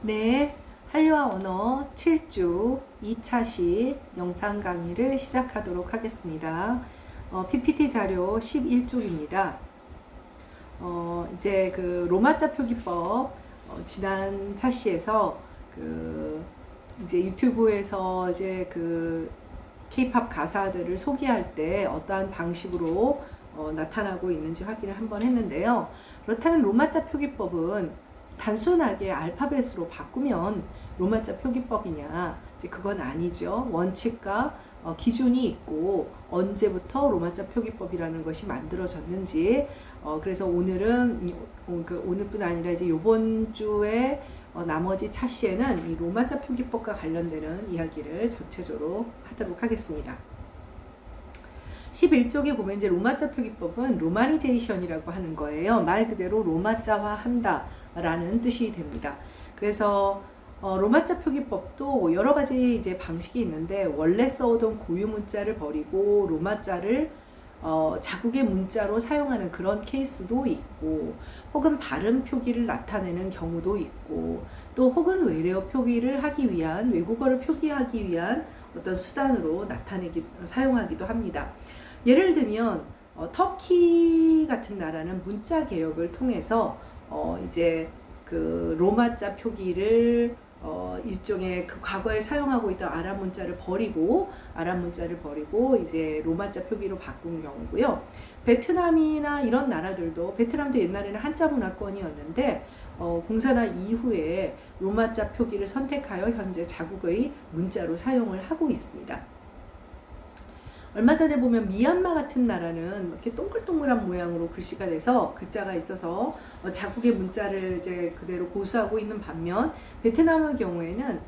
네, 한류화 언어 7주 2차시 영상 강의를 시작하도록 하겠습니다. PPT 자료 11쪽입니다. 이제 그 로마자 표기법 지난 차시에서 이제 유튜브에서 이제 K-팝 가사들을 소개할 때 어떠한 방식으로 나타나고 있는지 확인을 한번 했는데요. 그렇다면 로마자 표기법은 단순하게 알파벳으로 바꾸면 로마자 표기법이냐? 이제 그건 아니죠. 원칙과 기준이 있고 언제부터 로마자 표기법이라는 것이 만들어졌는지 그래서 오늘은 오늘뿐 아니라 이제 이번 주에 나머지 차시에는 이 로마자 표기법과 관련되는 이야기를 전체적으로 하도록 하겠습니다. 11쪽에 보면 이제 로마자 표기법은 로마니제이션이라고 하는 거예요. 말 그대로 로마자화 한다 라는 뜻이 됩니다. 그래서 로마자 표기법도 여러 가지 이제 방식이 있는데 원래 써오던 고유 문자를 버리고 로마자를 자국의 문자로 사용하는 그런 케이스도 있고, 혹은 발음 표기를 나타내는 경우도 있고, 또 혹은 외래어 표기를 하기 위한, 외국어를 표기하기 위한 어떤 수단으로 사용하기도 합니다. 예를 들면 터키 같은 나라는 문자 개혁을 통해서 이제 그 로마자 표기를 일종의 그 과거에 사용하고 있던 아랍 문자를 버리고 이제 로마자 표기로 바꾼 경우고요. 베트남이나 이런 나라들도, 베트남도 옛날에는 한자 문화권이었는데 공산화 이후에 로마자 표기를 선택하여 현재 자국의 문자로 사용을 하고 있습니다. 얼마 전에 보면 미얀마 같은 나라는 이렇게 동글동글한 모양으로 글씨가 돼서 글자가 있어서 자국의 문자를 이제 그대로 고수하고 있는 반면, 베트남의 경우에는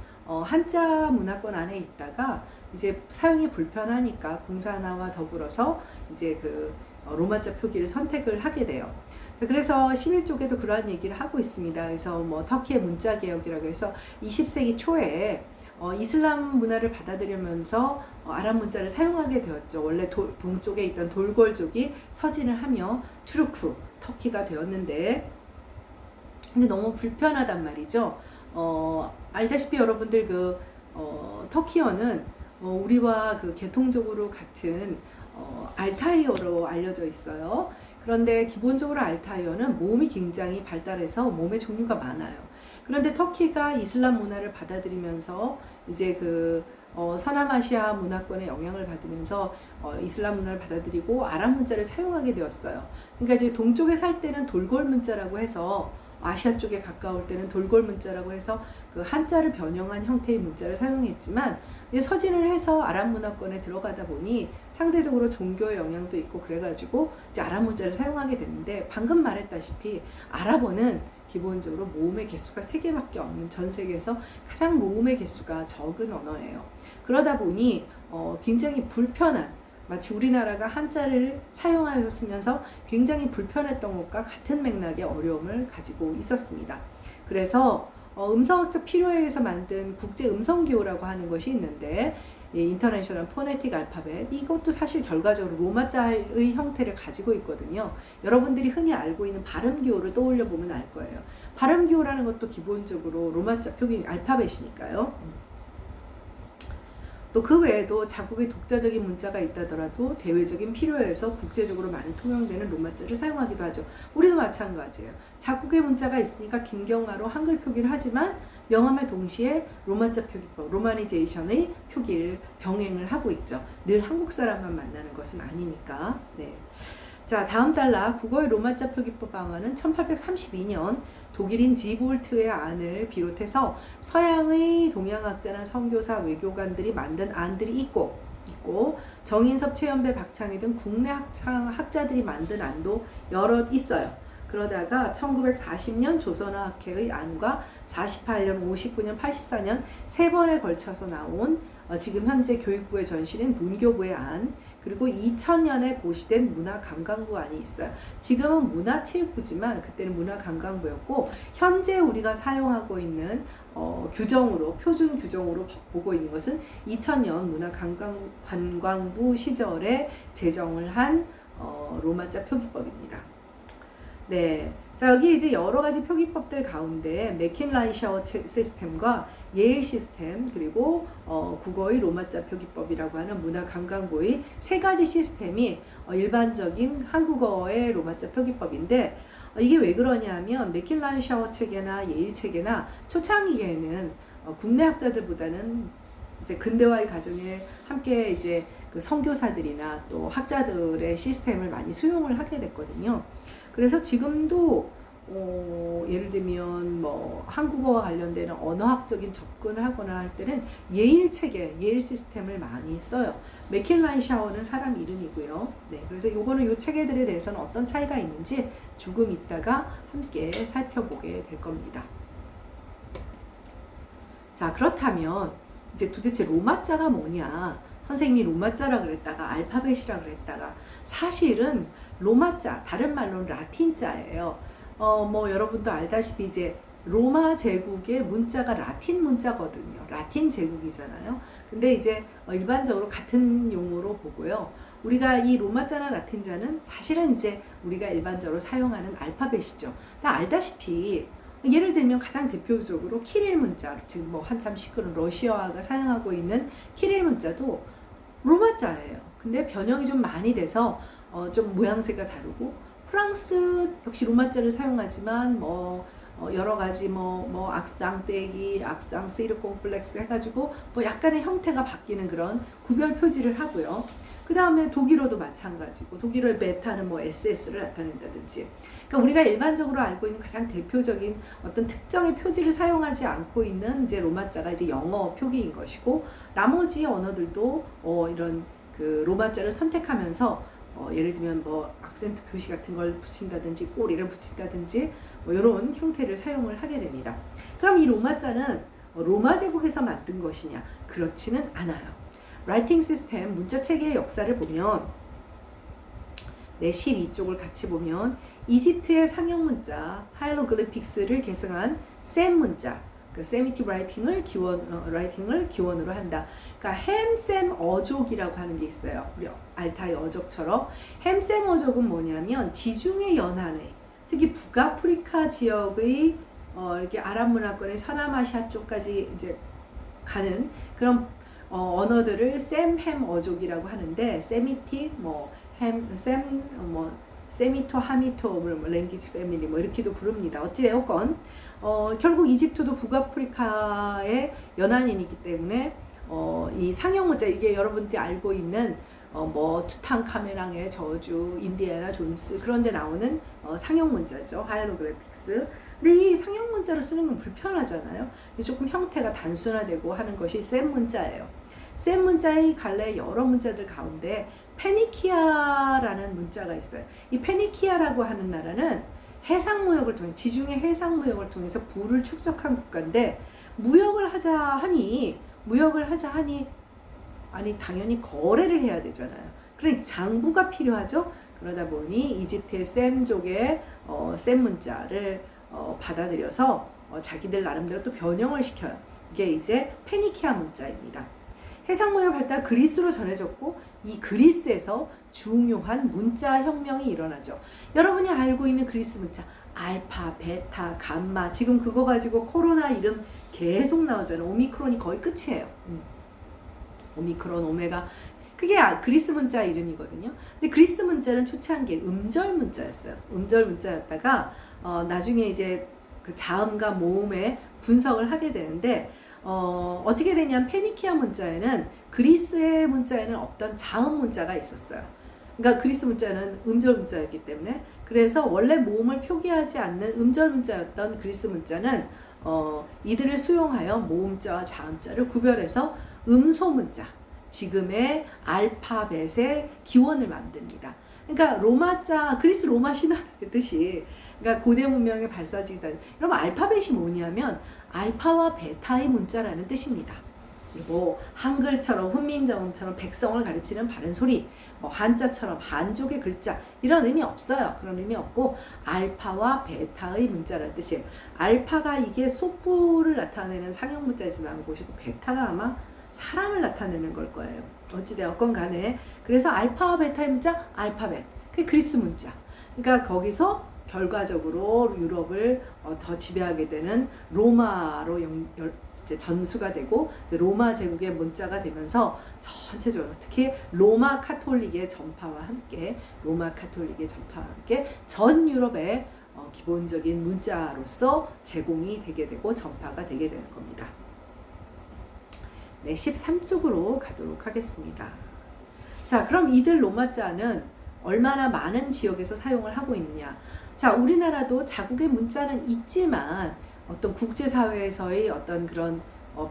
한자 문화권 안에 있다가 이제 사용이 불편하니까 공산화와 더불어서 이제 로마자 표기를 선택을 하게 돼요. 그래서 11쪽에도 그러한 얘기를 하고 있습니다. 그래서 터키의 문자 개혁이라고 해서 20세기 초에 이슬람 문화를 받아들이면서 아랍 문자를 사용하게 되었죠. 원래 동쪽에 있던 돌골족이 서진을 하며 투르크, 터키가 되었는데, 근데 너무 불편하단 말이죠. 알다시피 여러분들 터키어는 우리와 계통적으로 같은 알타이어로 알려져 있어요. 그런데 기본적으로 알타이어는 모음이 굉장히 발달해서 몸의 종류가 많아요. 그런데 터키가 이슬람 문화를 받아들이면서 이제 서남아시아 문화권의 영향을 받으면서 이슬람 문화를 받아들이고 아랍 문자를 사용하게 되었어요. 그러니까 이제 동쪽에 살 때는 돌골 문자라고 해서, 아시아 쪽에 가까울 때는 돌골 문자라고 해서 한자를 변형한 형태의 문자를 사용했지만, 서진을 해서 아랍 문화권에 들어가다 보니 상대적으로 종교의 영향도 있고 그래가지고 이제 아랍 문자를 사용하게 됐는데, 방금 말했다시피 아랍어는 기본적으로 모음의 개수가 3개밖에 없는, 전 세계에서 가장 모음의 개수가 적은 언어예요. 그러다 보니 굉장히 불편한, 마치 우리나라가 한자를 사용하여 쓰면서 굉장히 불편했던 것과 같은 맥락의 어려움을 가지고 있었습니다. 그래서 음성학적 필요에 의해서 만든 국제 음성기호라고 하는 것이 있는데, 인터내셔널 포네틱 알파벳, 이것도 사실 결과적으로 로마자의 형태를 가지고 있거든요. 여러분들이 흔히 알고 있는 발음기호를 떠올려 보면 알 거예요. 발음기호라는 것도 기본적으로 로마자 표기 알파벳이니까요. 또 그 외에도 자국의 독자적인 문자가 있다더라도 대외적인 필요에 의해서 국제적으로 많이 통용되는 로마자를 사용하기도 하죠. 우리도 마찬가지예요. 자국의 문자가 있으니까 김경화로 한글 표기를 하지만 명함에 동시에 로마자 표기법, 로마니제이션의 표기를 병행을 하고 있죠. 늘 한국 사람만 만나는 것은 아니니까. 네. 자, 다음 달라 국어의 로마자 표기법 방안은 1832년 독일인 지볼트의 안을 비롯해서 서양의 동양학자나 선교사, 외교관들이 만든 안들이 있고 정인섭, 최연배, 박창희 등 국내 학자들이 만든 안도 여럿 있어요. 그러다가 1940년 조선어학회의 안과 48년, 59년, 84년 3번에 걸쳐서 나온 지금 현재 교육부의 전신인 문교부의 안, 그리고 2000년에 고시된 문화관광부 안이 있어요. 지금은 문화체육부지만 그때는 문화관광부였고, 현재 우리가 사용하고 있는 규정으로, 표준 규정으로 보고 있는 것은 2000년 문화관광부 시절에 제정을 한 로마자 표기법입니다. 네, 자, 여기 이제 여러 가지 표기법들 가운데 맥킨라이 샤워 시스템과 예일 시스템, 그리고 국어의 로마자 표기법이라고 하는 문화 관광부의 세 가지 시스템이 일반적인 한국어의 로마자 표기법인데, 이게 왜 그러냐면 맥킨라이 샤워 체계나 예일 체계나 초창기에는 국내 학자들보다는 이제 근대화의 과정에 함께 이제 그 선교사들이나 또 학자들의 시스템을 많이 수용을 하게 됐거든요. 그래서 지금도 예를 들면 뭐 한국어와 관련되는 언어학적인 접근을 하거나 할 때는 예일 체계, 예일 시스템을 많이 써요. 맥킨라이 샤워는 사람 이름이고요. 네, 그래서 요거는 요 체계들에 대해서는 어떤 차이가 있는지 조금 이따가 함께 살펴보게 될 겁니다. 자, 그렇다면 이제 도대체 로마자가 뭐냐? 선생님이 로마자라 그랬다가 알파벳이라 그랬다가, 사실은 로마자, 다른 말로는 라틴자예요. 뭐 여러분도 알다시피 이제 로마 제국의 문자가 라틴 문자거든요. 라틴 제국이잖아요. 근데 이제 일반적으로 같은 용어로 보고요. 우리가 이 로마자나 라틴자는 사실은 이제 우리가 일반적으로 사용하는 알파벳이죠. 다 알다시피 예를 들면 가장 대표적으로 키릴 문자, 지금 뭐 한참 시끄러운 러시아가 사용하고 있는 키릴 문자도 로마자예요. 근데 변형이 좀 많이 돼서 좀 모양새가 다르고, 프랑스 역시 로마자를 사용하지만 뭐 여러 가지 뭐 악상 떼기, 악상 세이르 콤플렉스 해가지고 뭐 약간의 형태가 바뀌는 그런 구별 표지를 하고요. 그 다음에 독일어도 마찬가지고, 독일어의 베타는 뭐 SS를 나타낸다든지. 그러니까 우리가 일반적으로 알고 있는 가장 대표적인 어떤 특정의 표지를 사용하지 않고 있는 이제 로마자가 이제 영어 표기인 것이고, 나머지 언어들도 이런 그 로마자를 선택하면서 예를 들면 뭐 악센트 표시 같은 걸 붙인다든지 꼬리를 붙인다든지 뭐 이런 형태를 사용을 하게 됩니다. 그럼 이 로마자는 로마 제국에서 만든 것이냐? 그렇지는 않아요. 라이팅 시스템, 문자 체계의 역사를 보면, 네, 12쪽을 같이 보면 이집트의 상형 문자 하이로글리픽스를 계승한 셈 문자, 그 세미틱 라이팅을 기원으로 한다. 그러니까 햄셈 어족이라고 하는 게 있어요. 우리 알타이 어족처럼. 햄셈 어족은 뭐냐면 지중해 연안에, 특히 북아프리카 지역의 이렇게 아랍 문화권의 서남아시아 쪽까지 이제 가는 그런 언어들을 셈햄 어족이라고 하는데, 세미틱, 세미토, 하미토, 랭귀지 패밀리 이렇게도 부릅니다. 어찌되었건 결국 이집트도 북아프리카의 연안이기 때문에 이 상형 문자, 이게 여러분들이 알고 있는 뭐 투탕카멘왕의 저주, 인디아나 존스 그런 데 나오는 상형 문자죠. 하이로글리픽스. 근데 이 상형 문자로 쓰는 건 불편하잖아요. 조금 형태가 단순화되고 하는 것이 셈 문자예요. 셈 문자의 갈래 여러 문자들 가운데 페니키아라는 문자가 있어요. 이 페니키아라고 하는 나라는 해상 무역을 통해, 지중해 해상 무역을 통해서 부를 축적한 국가인데, 무역을 하자 하니 아니 당연히 거래를 해야 되잖아요. 그러니 장부가 필요하죠. 그러다 보니 이집트의 셈족의 셈 문자를 받아들여서 자기들 나름대로 또 변형을 시켜요. 이게 이제 페니키아 문자입니다. 해상무역 발달 그리스로 전해졌고, 이 그리스에서 중요한 문자 혁명이 일어나죠. 여러분이 알고 있는 그리스 문자 알파, 베타, 감마, 지금 그거 가지고 코로나 이름 계속 나오잖아요. 오미크론이 거의 끝이에요. 오미크론, 오메가, 그게 그리스 문자 이름이거든요. 근데 그리스 문자는 초창기에 음절 문자였어요. 음절 문자였다가 나중에 이제 그 자음과 모음의 분석을 하게 되는데, 어떻게 되냐면 페니키아 문자에는, 그리스의 문자에는 없던 자음 문자가 있었어요. 그러니까 그리스 문자는 음절 문자였기 때문에, 그래서 원래 모음을 표기하지 않는 음절 문자였던 그리스 문자는 이들을 수용하여 모음자와 자음자를 구별해서 음소 문자, 지금의 알파벳의 기원을 만듭니다. 그러니까 로마자, 그리스 로마 신화의 뜻이, 그러니까 고대 문명의 발사지다. 여러분 알파벳이 뭐냐면 알파와 베타의 문자라는 뜻입니다. 그리고 한글처럼 훈민정음처럼 백성을 가르치는 바른 소리, 한자처럼 한족의 글자, 이런 의미 없어요. 그런 의미 없고 알파와 베타의 문자라는 뜻이에요. 알파가 이게 속보를 나타내는 상형 문자에서 나온 것이고, 베타가 아마 사람을 나타내는 걸 거예요. 어찌되었건 간에. 그래서 알파와 베타의 문자, 알파벳, 그게 그리스 문자. 그러니까 거기서 결과적으로 유럽을 더 지배하게 되는 로마로 이제 전수가 되고 이제 로마 제국의 문자가 되면서 전체적으로 특히 로마 카톨릭의 전파와 함께 전 유럽의 기본적인 문자로서 제공이 되게 되고 전파가 되게 되는 겁니다. 네, 13쪽으로 가도록 하겠습니다. 자, 그럼 이들 로마자는 얼마나 많은 지역에서 사용을 하고 있느냐. 자, 우리나라도 자국의 문자는 있지만 어떤 국제사회에서의 어떤 그런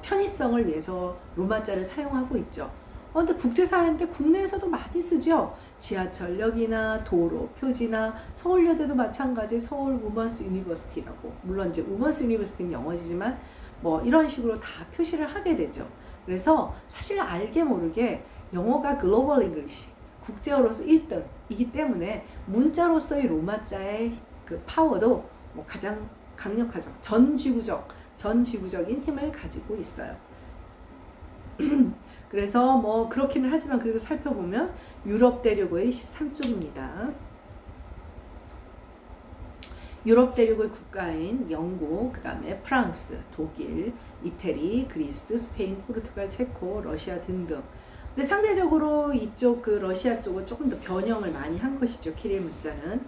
편의성을 위해서 로마자를 사용하고 있죠. 근데 국제사회인데 국내에서도 많이 쓰죠. 지하철역이나 도로, 표지나 서울여대도 마찬가지 서울 우먼스 유니버시티라고. 물론 이제 우먼스 유니버시티는 영어지만 뭐 이런 식으로 다 표시를 하게 되죠. 그래서 사실 알게 모르게 영어가 글로벌 잉글리시, 국제어로서 1등이기 때문에 문자로서의 로마자의 그 파워도 뭐 가장 강력하죠. 전지구적인 힘을 가지고 있어요. 그래서 뭐 그렇기는 하지만 그래도 살펴보면 유럽 대륙의 13쪽입니다. 유럽 대륙의 국가인 영국, 그 다음에 프랑스, 독일, 이태리, 그리스, 스페인, 포르투갈, 체코, 러시아 등등. 근데 상대적으로 이쪽 그 러시아 쪽은 조금 더 변형을 많이 한 것이죠. 키릴 문자는.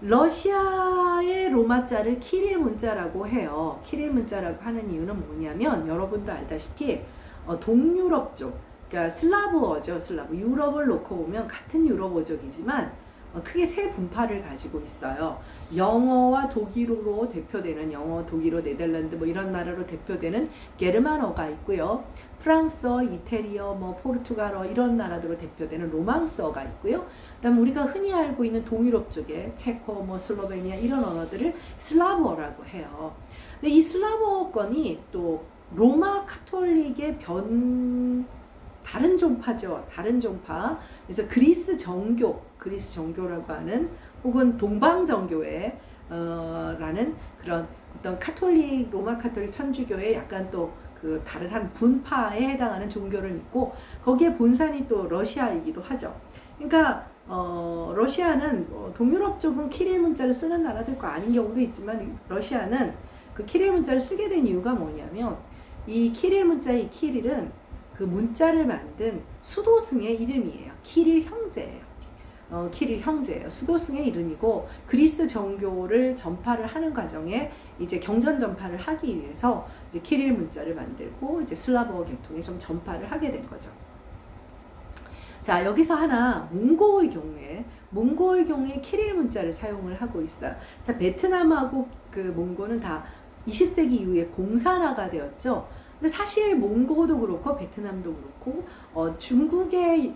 러시아의 로마자를 키릴 문자라고 해요. 키릴 문자라고 하는 이유는 뭐냐면 여러분도 알다시피 동유럽 쪽, 그러니까 슬라브어죠. 유럽을 놓고 보면 같은 유럽어족이지만 크게 세 분파를 가지고 있어요. 영어와 독일어로 대표되는 영어, 독일어, 네덜란드 뭐 이런 나라로 대표되는 게르만어가 있고요. 프랑스어, 이태리어, 뭐 포르투갈어 이런 나라들로 대표되는 로망스어가 있고요. 그다음 우리가 흔히 알고 있는 동유럽 쪽에 체코, 뭐 슬로베니아 이런 언어들을 슬라브어라고 해요. 근데 이 슬라브어권이 또 로마 카톨릭의 다른 종파죠. 다른 종파. 그래서 그리스 정교라고 하는 혹은 동방정교회 라는 그런 어떤 로마 카톨릭 천주교의 약간 또 그 다른 한 분파에 해당하는 종교를 믿고 거기에 본산이 또 러시아이기도 하죠. 그러니까 러시아는 동유럽 쪽은 키릴 문자를 쓰는 나라들과 아닌 경우도 있지만 러시아는 그 키릴 문자를 쓰게 된 이유가 뭐냐면 이 키릴 문자의 키릴은 그 문자를 만든 수도승의 이름이에요. 키릴 형제예요. 수도승의 이름이고 그리스 정교를 전파를 하는 과정에 이제 경전 전파를 하기 위해서 이제 키릴 문자를 만들고 이제 슬라브어 계통에 좀 전파를 하게 된 거죠. 자, 여기서 하나 몽고의 경우에 키릴 문자를 사용을 하고 있어요. 자, 베트남하고 그 몽고는 다 20세기 이후에 공산화가 되었죠. 근데 사실 몽고도 그렇고 베트남도 그렇고 중국의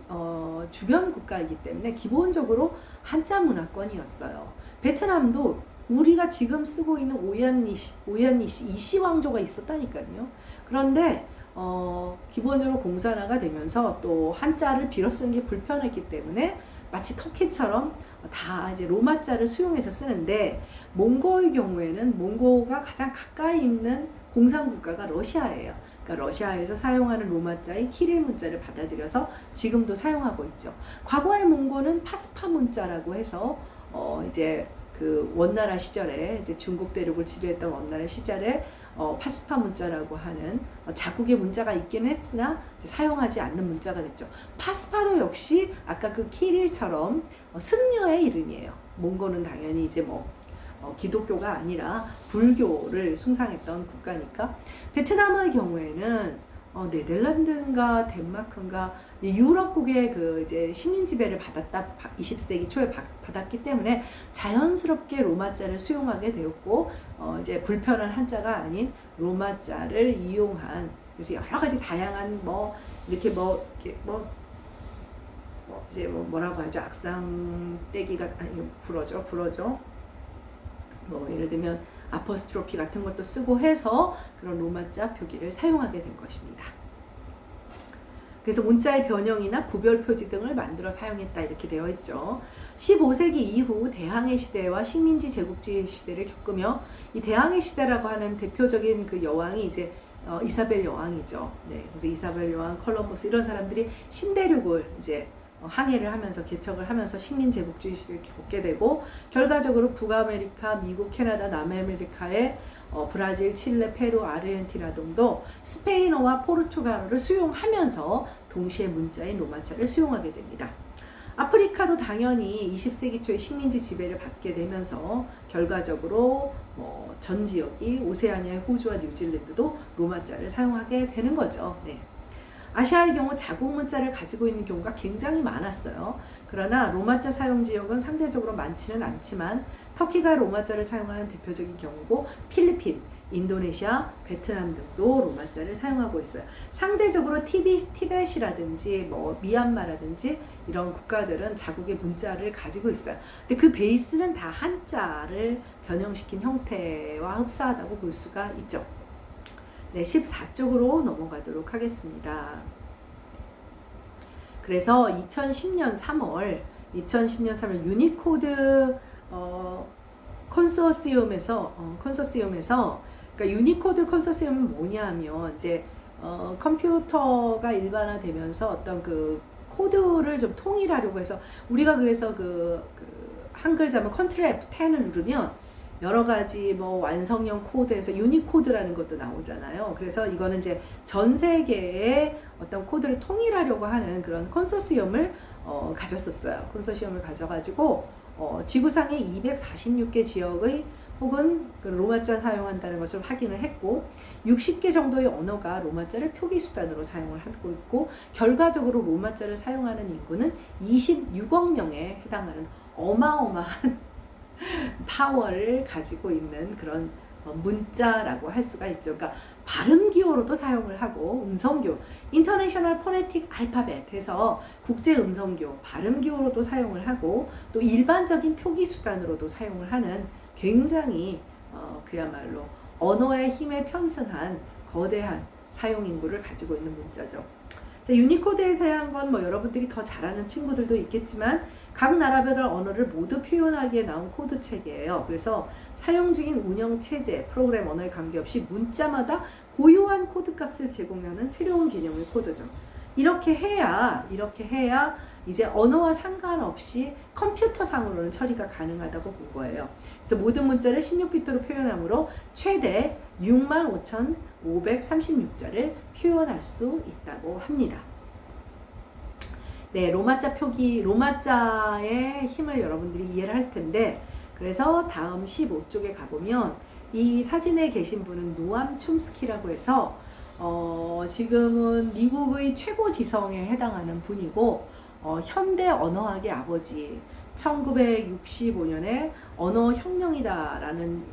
주변 국가이기 때문에 기본적으로 한자 문화권이었어요. 베트남도 우리가 지금 쓰고 있는 오얀니시 이시 왕조가 있었다니까요. 그런데 기본적으로 공산화가 되면서 또 한자를 빌어 쓰는 게 불편했기 때문에 마치 터키처럼 다 이제 로마자를 수용해서 쓰는데 몽고의 경우에는 몽고가 가장 가까이 있는 공산국가가 러시아예요. 그러니까 러시아에서 사용하는 로마자의 키릴 문자를 받아들여서 지금도 사용하고 있죠. 과거의 몽고는 파스파 문자라고 해서 이제 그 원나라 시절에 이제 중국 대륙을 지배했던 원나라 시절에 파스파 문자라고 하는 자국의 문자가 있기는 했으나 이제 사용하지 않는 문자가 됐죠. 파스파도 역시 아까 그 키릴처럼 승려의 이름이에요. 몽고는 당연히 이제 뭐 기독교가 아니라 불교를 숭상했던 국가니까. 베트남의 경우에는 네덜란드인가 덴마크인가 유럽국의 그 이제 식민 지배를 20세기 초에 받았기 때문에 자연스럽게 로마자를 수용하게 되었고 이제 불편한 한자가 아닌 로마자를 이용한, 그래서 여러 가지 다양한 이렇게 이제 뭐라고 하죠? 악상떼기가 아니 불어죠. 예를 들면 아포스트로피 같은 것도 쓰고 해서 그런 로마자 표기를 사용하게 된 것입니다. 그래서 문자의 변형이나 구별 표지 등을 만들어 사용했다 이렇게 되어 있죠. 15세기 이후 대항해 시대와 식민지 제국주의 시대를 겪으며 이 대항해 시대라고 하는 대표적인 그 여왕이 이제 이사벨 여왕이죠. 네, 그래서 이사벨 여왕, 컬럼버스 이런 사람들이 신대륙을 이제 항해를 하면서 개척을 하면서 식민 제국주의식을 겪게 되고 결과적으로 북아메리카, 미국, 캐나다, 남아메리카의 브라질, 칠레, 페루, 아르헨티나 등도 스페인어와 포르투갈어를 수용하면서 동시에 문자인 로마자를 수용하게 됩니다. 아프리카도 당연히 20세기 초에 식민지 지배를 받게 되면서 결과적으로 전 지역이 오세아니아의 호주와 뉴질랜드도 로마자를 사용하게 되는 거죠. 네. 아시아의 경우 자국 문자를 가지고 있는 경우가 굉장히 많았어요. 그러나 로마자 사용 지역은 상대적으로 많지는 않지만 터키가 로마자를 사용하는 대표적인 경우고 필리핀, 인도네시아, 베트남 등도 로마자를 사용하고 있어요. 상대적으로 티벳이라든지 미얀마라든지 이런 국가들은 자국의 문자를 가지고 있어요. 근데 그 베이스는 다 한자를 변형시킨 형태와 흡사하다고 볼 수가 있죠. 네, 14쪽으로 넘어가도록 하겠습니다. 그래서 2010년 3월 유니코드 컨소시엄에서 그러니까 유니코드 컨소시엄은 뭐냐면 이제 컴퓨터가 일반화되면서 어떤 그 코드를 좀 통일하려고 해서 우리가 그래서 그 한글 자면 컨트롤 F10을 누르면 여러 가지 완성형 코드에서 유니코드라는 것도 나오잖아요. 그래서 이거는 이제 전 세계의 어떤 코드를 통일하려고 하는 그런 컨소시엄을 가졌었어요. 컨소시엄을 가져가지고 지구상의 246개 지역의 혹은 그 로마자 사용한다는 것을 확인을 했고 60개 정도의 언어가 로마자를 표기 수단으로 사용을 하고 있고 결과적으로 로마자를 사용하는 인구는 26억 명에 해당하는 어마어마한 파워를 가지고 있는 그런 문자라고 할 수가 있죠. 그러니까 발음 기호로도 사용을 하고 음성기호, 인터내셔널 포네틱 알파벳에서 국제 음성기호, 발음 기호로도 사용을 하고 또 일반적인 표기 수단으로도 사용을 하는 굉장히 그야말로 언어의 힘에 편승한 거대한 사용 인구를 가지고 있는 문자죠. 자, 유니코드에 대한 건 여러분들이 더 잘 아는 친구들도 있겠지만 각 나라별 언어를 모두 표현하기에 나온 코드 체계예요. 그래서 사용 중인 운영 체제, 프로그램 언어에 관계없이 문자마다 고유한 코드 값을 제공하는 새로운 개념의 코드죠. 이렇게 해야 이제 언어와 상관없이 컴퓨터상으로는 처리가 가능하다고 본 거예요. 그래서 모든 문자를 16비트로 표현하므로 최대 65,536자를 표현할 수 있다고 합니다. 네, 로마자 표기, 로마자의 힘을 여러분들이 이해를 할 텐데, 그래서 다음 15쪽에 가보면 이 사진에 계신 분은 노암 촘스키라고 해서 지금은 미국의 최고 지성에 해당하는 분이고 현대 언어학의 아버지, 1965년에 언어혁명이다라는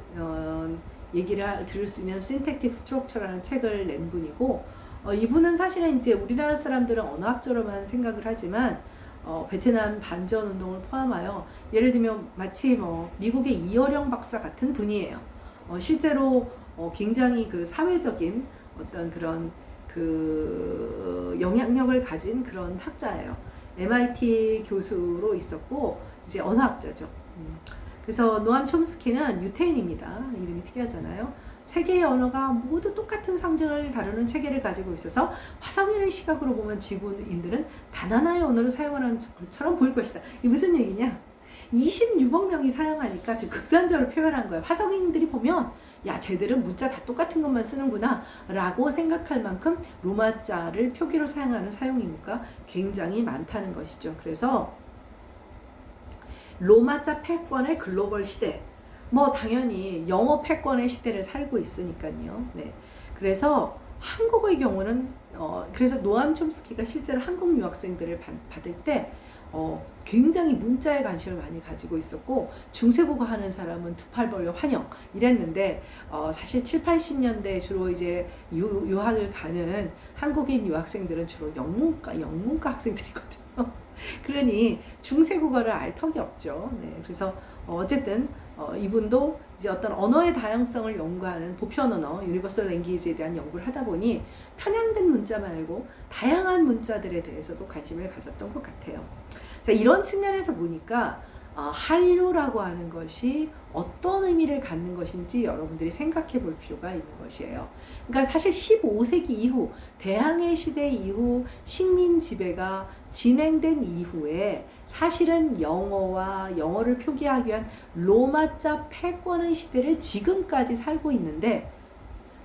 얘기를 들을 수 있는 Syntactic Structure라는 책을 낸 분이고 이분은 사실은 이제 우리나라 사람들은 언어학자로만 생각을 하지만 베트남 반전 운동을 포함하여 예를 들면 마치 미국의 이어령 박사 같은 분이에요. 실제로 굉장히 그 사회적인 어떤 그런 그 영향력을 가진 그런 학자예요. MIT 교수로 있었고 이제 언어학자죠. 그래서 노암 촘스키는 유태인입니다. 이름이 특이하잖아요. 세 개의 언어가 모두 똑같은 상징을 다루는 체계를 가지고 있어서 화성인의 시각으로 보면 지구인들은 단 하나의 언어를 사용하는 것처럼 보일 것이다. 이게 무슨 얘기냐? 26억 명이 사용하니까 지금 극단적으로 표현한 거예요. 화성인들이 보면 야, 쟤들은 문자 다 똑같은 것만 쓰는구나 라고 생각할 만큼 로마자를 표기로 사용하는 사용 인구가 굉장히 많다는 것이죠. 그래서 로마자 패권의 글로벌 시대, 당연히 영어 패권의 시대를 살고 있으니까요. 네. 그래서 한국의 경우는 그래서 노암 촘스키가 실제로 한국 유학생들을 받을 때 굉장히 문자에 관심을 많이 가지고 있었고 중세국어 하는 사람은 두 팔 벌려 환영 이랬는데 사실 7, 80년대 주로 이제 유학을 가는 한국인 유학생들은 주로 영문과 학생들이거든요. 그러니 중세국어를 알 턱이 없죠. 네. 그래서 어쨌든 이분도 이제 어떤 언어의 다양성을 연구하는 보편 언어, 유니버설 랭귀지에 대한 연구를 하다 보니 편향된 문자 말고 다양한 문자들에 대해서도 관심을 가졌던 것 같아요. 자, 이런 측면에서 보니까 한류라고 하는 것이 어떤 의미를 갖는 것인지 여러분들이 생각해 볼 필요가 있는 것이에요. 그러니까 사실 15세기 이후, 대항해 시대 이후 식민 지배가 진행된 이후에 사실은 영어와 영어를 표기하기 위한 로마자 패권의 시대를 지금까지 살고 있는데,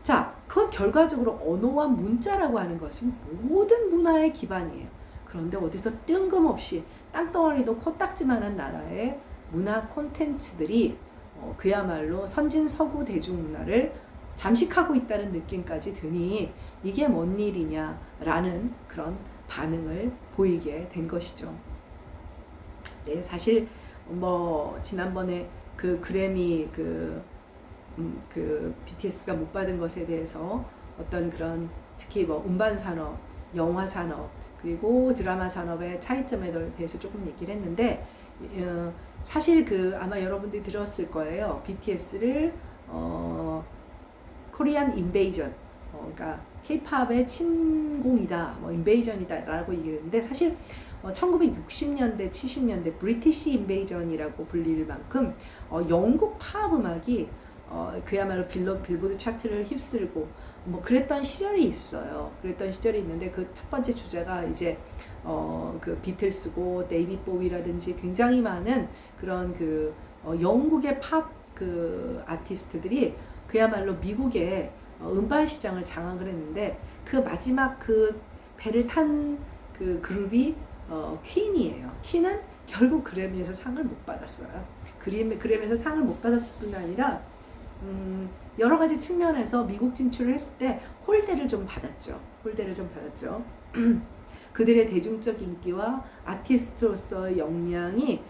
자, 그건 결과적으로 언어와 문자라고 하는 것은 모든 문화의 기반이에요. 그런데 어디서 뜬금없이 땅덩어리도 코딱지만한 나라의 문화 콘텐츠들이 그야말로 선진 서구 대중문화를 잠식하고 있다는 느낌까지 드니 이게 뭔 일이냐라는 그런 반응을 보이게 된 것이죠. 네, 사실 뭐 지난번에 그 그래미 그 BTS가 못 받은 것에 대해서 어떤 그런 특히 뭐 음반 산업, 영화 산업, 그리고 드라마 산업의 차이점에 대해서 조금 얘기를 했는데, 사실 아마 여러분들이 들었을 거예요. BTS를 코리안 인베이전, 그러니까 K-팝의 침공이다, 뭐 인베이전이다라고 얘기를 했는데, 사실 1960년대, 70년대 브리티시 인베이전이라고 불릴 만큼 영국 팝 음악이 그야말로 빌보드 차트를 휩쓸고 뭐 그랬던 시절이 있어요. 그랬던 시절이 있는데 그 첫 번째 주자가 이제 그 비틀스고 데이빗 보위라든지 굉장히 많은 그런 영국의 팝 아티스트들이 그야말로 미국의 음반 시장을 장악을 했는데, 그 마지막 배를 탄 그룹이 퀸이에요. 퀸은 결국 그래미에서 상을 못 받았어요. 그래미에서 상을 못 받았을 뿐 아니라 여러 가지 측면에서 미국 진출을 했을 때 홀대를 좀 받았죠. 그들의 대중적 인기와 아티스트로서의 역량이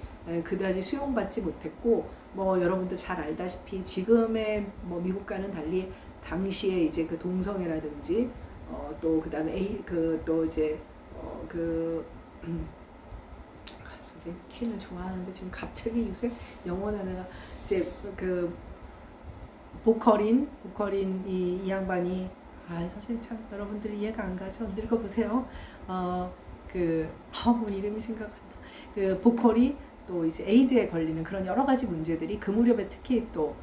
그다지 수용받지 못했고, 뭐 여러분도 잘 알다시피 지금의 뭐 미국과는 달리 당시에 이제 그 동성애라든지 또 그다음에 또 이제 선생님 퀸을 좋아하는데 지금 갑자기 요새 영어 단어가 이제 보컬인 이 양반이, 선생님 참 여러분들이 이해가 안 가죠. 읽어보세요. 뭐 이름이 생각 안 나. 보컬이 또 이제 에이즈에 걸리는 그런 여러 가지 문제들이 그 무렵에 특히 또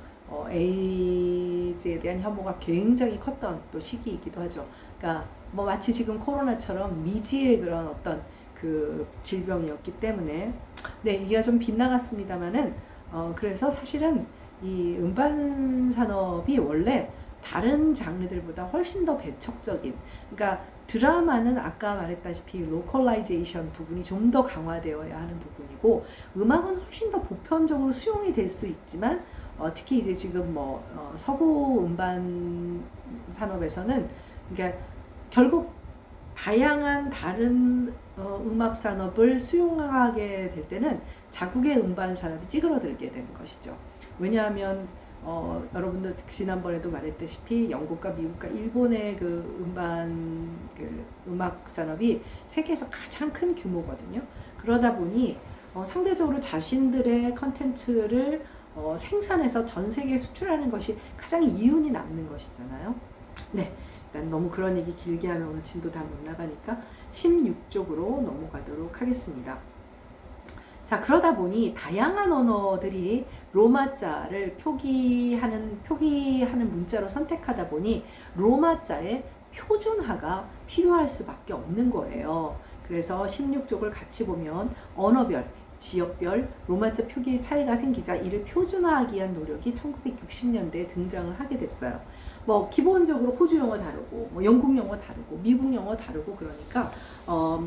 에이즈에 대한 혐오가 굉장히 컸던 또 시기이기도 하죠. 그러니까 뭐 마치 지금 코로나처럼 미지의 그런 어떤 질병이었기 때문에, 네, 얘기가 좀 빗나갔습니다만은 그래서 사실은 이 음반 산업이 원래 다른 장르들보다 훨씬 더 배척적인, 그러니까 드라마는 아까 말했다시피 로컬라이제이션 부분이 좀 더 강화되어야 하는 부분이고, 음악은 훨씬 더 보편적으로 수용이 될 수 있지만 특히 이제 지금 뭐 서구 음반 산업에서는, 그러니까 결국 다양한 다른 음악 산업을 수용하게 될 때는 자국의 음반 산업이 찌그러들게 되는 것이죠. 왜냐하면 여러분들 지난번에도 말했다시피 영국과 미국과 일본의 음악 산업이 세계에서 가장 큰 규모거든요. 그러다 보니 상대적으로 자신들의 컨텐츠를 생산해서 전 세계에 수출하는 것이 가장 이윤이 남는 것이잖아요. 네, 일단 너무 그런 얘기 길게 하면 오늘 진도 다 못 나가니까 16쪽으로 넘어가도록 하겠습니다. 자, 그러다 보니 다양한 언어들이 로마자를 표기하는 문자로 선택하다 보니 로마자의 표준화가 필요할 수밖에 없는 거예요. 그래서 16쪽을 같이 보면 언어별, 지역별 로마자 표기의 차이가 생기자 이를 표준화하기 위한 노력이 1960년대에 등장을 하게 됐어요. 뭐 기본적으로 호주 영어 다르고, 뭐 영국 영어 다르고, 미국 영어 다르고, 그러니까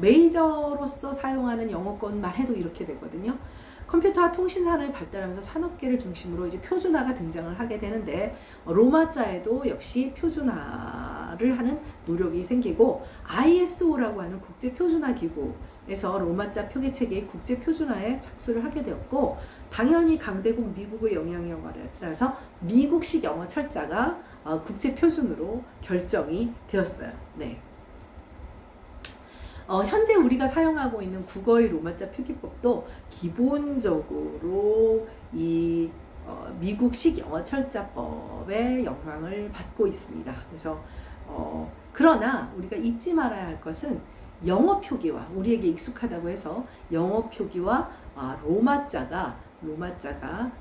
메이저로서 사용하는 영어권만 해도 이렇게 되거든요. 컴퓨터와 통신산업이 발달하면서 산업계를 중심으로 이제 표준화가 등장을 하게 되는데, 로마자에도 역시 표준화를 하는 노력이 생기고, ISO라고 하는 국제표준화기구에서 로마자 표기체계의 국제표준화에 착수를 하게 되었고, 당연히 강대국 미국의 영향력에 따라서 미국식 영어 철자가 국제표준으로 결정이 되었어요. 네. 현재 우리가 사용하고 있는 국어의 로마자 표기법도 기본적으로 이 미국식 영어 철자법의 영향을 받고 있습니다. 그래서 그러나 우리가 잊지 말아야 할 것은 영어 표기와, 우리에게 익숙하다고 해서 영어 표기와 로마자가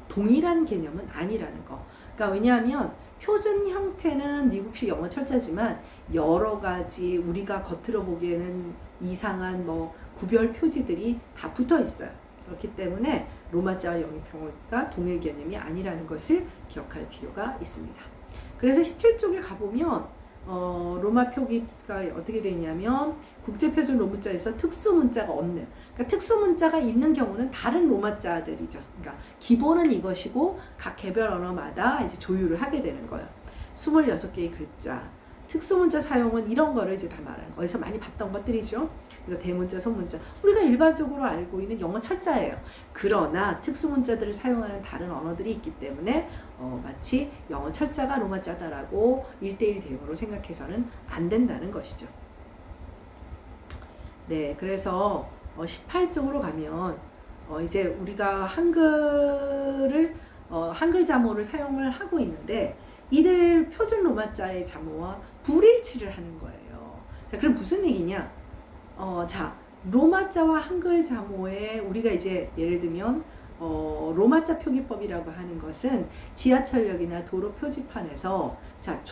동일한 개념은 아니라는 거. 그러니까 왜냐하면 표준 형태는 미국식 영어 철자지만 여러 가지 우리가 겉으로 보기에는 이상한 뭐 구별 표지들이 다 붙어 있어요. 그렇기 때문에 로마자와 영어표가 동일 개념이 아니라는 것을 기억할 필요가 있습니다. 그래서 17쪽에 가보면 로마 표기가 어떻게 되냐면 국제표준 로마자에서 특수문자가 없는, 그러니까 특수문자가 있는 경우는 다른 로마자들이죠. 그러니까 기본은 이것이고 각 개별 언어마다 이제 조율을 하게 되는 거예요. 26개의 글자. 특수문자 사용은 이런 거를 이제 다 말하는 거예요. 어디서 많이 봤던 것들이죠. 그래서 대문자, 소문자. 우리가 일반적으로 알고 있는 영어 철자예요. 그러나 특수문자들을 사용하는 다른 언어들이 있기 때문에 마치 영어 철자가 로마자다라고 1:1 대응으로 생각해서는 안 된다는 것이죠. 네, 그래서 18쪽으로 가면 이제 우리가 한글 자모를 사용을 하고 있는데 이들 표준 로마자의 자모와 불일치를 하는 거예요. 자, 그럼 무슨 얘기냐? 자, 로마자와 한글 자모에 우리가 이제 예를 들면 로마자 표기법이라고 하는 것은 지하철역이나 도로 표지판에서 자,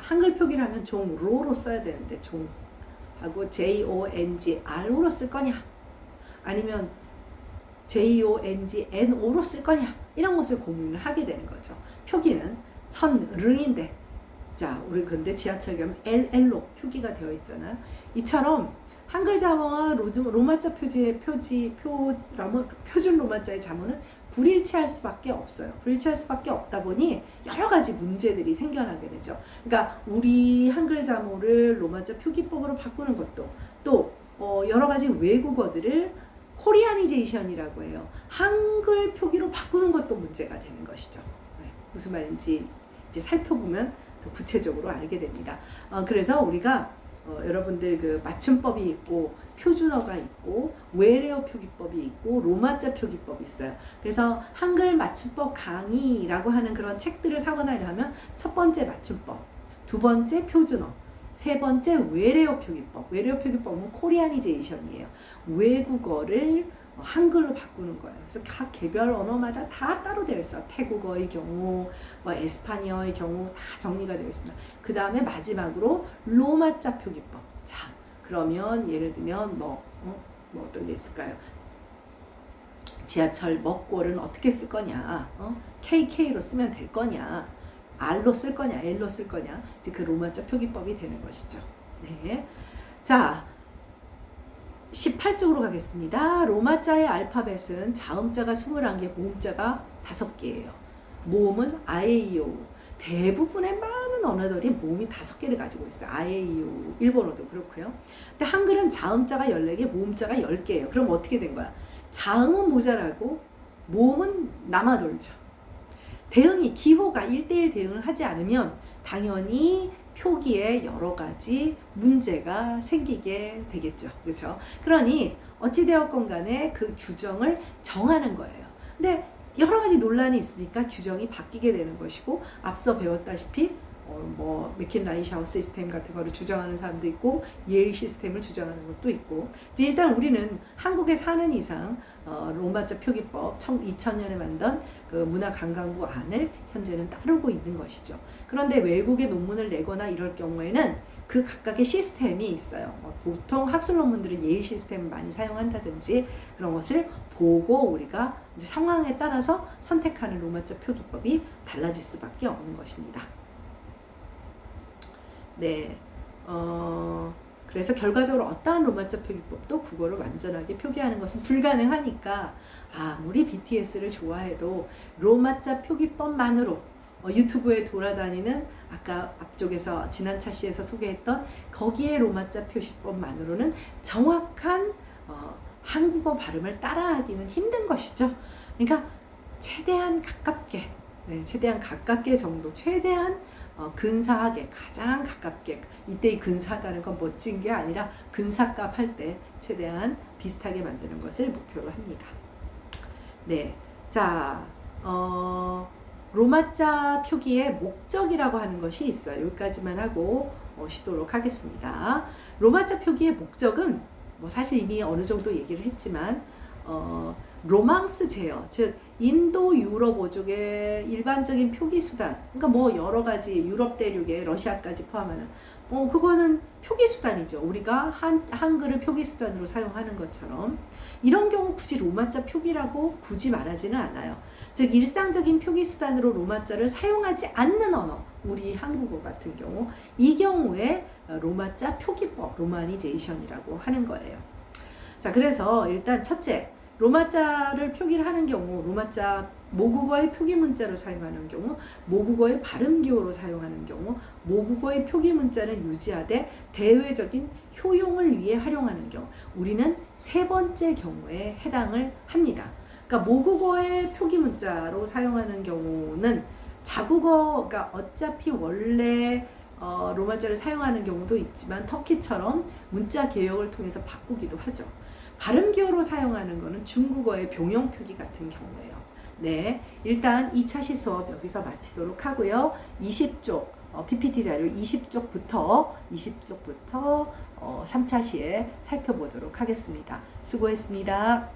한글 표기라면 종로로 써야 되는데 종하고 JONGR로 쓸 거냐? 아니면 JONGNO로 쓸 거냐? 이런 것을 고민을 하게 되는 거죠. 표기는 선릉인데 자, 우리 근데 지하철 가면 LL로 표기가 되어 있잖아요. 이처럼 한글 자모와 로마자 표준 로마자의 자모는 불일치할 수밖에 없어요. 불일치할 수밖에 없다 보니 여러 가지 문제들이 생겨나게 되죠. 그러니까 우리 한글 자모를 로마자 표기법으로 바꾸는 것도 또 여러 가지 외국어들을 코리아니제이션이라고 해요. 한글 표기로 바꾸는 것도 문제가 되는 것이죠. 네, 무슨 말인지 이제 살펴보면 더 구체적으로 알게 됩니다. 그래서 우리가 여러분들 그 맞춤법이 있고 표준어가 있고 외래어 표기법이 있고 로마자 표기법이 있어요. 그래서 한글 맞춤법 강의라고 하는 그런 책들을 사거나 이러면 첫 번째 맞춤법, 두 번째 표준어, 세 번째 외래어 표기법. 외래어 표기법은 코리아니제이션이에요. 외국어를 한글로 바꾸는 거예요. 그래서 각 개별 언어마다 다 따로 되어 있어. 태국어의 경우, 뭐 에스파니어의 경우 다 정리가 되어 있습니다. 그 다음에 마지막으로 로마자 표기법. 자, 그러면 예를 들면 뭐 어떤 게 있을까요? 지하철 먹골은 어떻게 쓸 거냐? KK로 쓰면 될 거냐? R로 쓸 거냐? L로 쓸 거냐? 이제 그 로마자 표기법이 되는 것이죠. 네. 자, 18쪽으로 가겠습니다. 로마자의 알파벳은 자음자가 21개, 모음자가 5개예요. 모음은 아에이오. 대부분의 많은 언어들이 모음이 5개를 가지고 있어요. 아에이오, 일본어도 그렇고요. 근데 한글은 자음자가 14개, 모음자가 10개예요. 그럼 어떻게 된 거야? 자음은 모자라고 모음은 남아돌죠. 기호가 1:1 대응을 하지 않으면 당연히 표기에 여러 가지 문제가 생기게 되겠죠. 그렇죠? 그러니 어찌되었건 간에 그 규정을 정하는 거예요. 근데 여러 가지 논란이 있으니까 규정이 바뀌게 되는 것이고 앞서 배웠다시피 맥킨라이-샤워 시스템 같은 거를 주장하는 사람도 있고 예일 시스템을 주장하는 것도 있고 이제 일단 우리는 한국에 사는 이상 로마자 표기법 2000년에 만든 그 문화관광부 안을 현재는 따르고 있는 것이죠. 그런데 외국에 논문을 내거나 이럴 경우에는 그 각각의 시스템이 있어요. 보통 학술 논문들은 예일 시스템을 많이 사용한다든지 그런 것을 보고 우리가 이제 상황에 따라서 선택하는 로마자 표기법이 달라질 수밖에 없는 것입니다. 네, 그래서 결과적으로 어떠한 로마자 표기법도 국어를 완전하게 표기하는 것은 불가능하니까 아무리 BTS를 좋아해도 로마자 표기법만으로 유튜브에 돌아다니는 아까 앞쪽에서 지난 차시에서 소개했던 거기에 로마자 표시법만으로는 정확한 한국어 발음을 따라하기는 힘든 것이죠. 그러니까 최대한 가깝게 정도, 최대한 근사하게, 가장 가깝게, 이때의 근사하다는 건 멋진 게 아니라 근사값 할 때 최대한 비슷하게 만드는 것을 목표로 합니다. 네, 자, 로마자 표기의 목적이라고 하는 것이 있어요. 여기까지만 하고 쉬도록 하겠습니다. 로마자 표기의 목적은 사실 이미 어느 정도 얘기를 했지만 로망스 제어, 즉 인도 유럽 오족의 일반적인 표기 수단, 그러니까 뭐 여러 가지 유럽 대륙에 러시아까지 포함하는 그거는 표기 수단이죠. 우리가 한글을 표기 수단으로 사용하는 것처럼 이런 경우 굳이 로마자 표기라고 굳이 말하지는 않아요. 즉 일상적인 표기 수단으로 로마자를 사용하지 않는 언어, 우리 한국어 같은 경우 이 경우에 로마자 표기법, 로마니제이션이라고 하는 거예요. 자, 그래서 일단 첫째, 로마자를 표기를 하는 경우, 로마자 모국어의 표기 문자로 사용하는 경우, 모국어의 발음 기호로 사용하는 경우, 모국어의 표기 문자는 유지하되 대외적인 효용을 위해 활용하는 경우, 우리는 세 번째 경우에 해당을 합니다. 그러니까 모국어의 표기 문자로 사용하는 경우는 자국어가 어차피 원래 로마자를 사용하는 경우도 있지만 터키처럼 문자 개혁을 통해서 바꾸기도 하죠. 발음 기호로 사용하는 것은 중국어의 병용 표기 같은 경우예요. 네, 일단 2차 시수업 여기서 마치도록 하고요. 20쪽 PPT 자료 20쪽부터 3차 시에 살펴보도록 하겠습니다. 수고했습니다.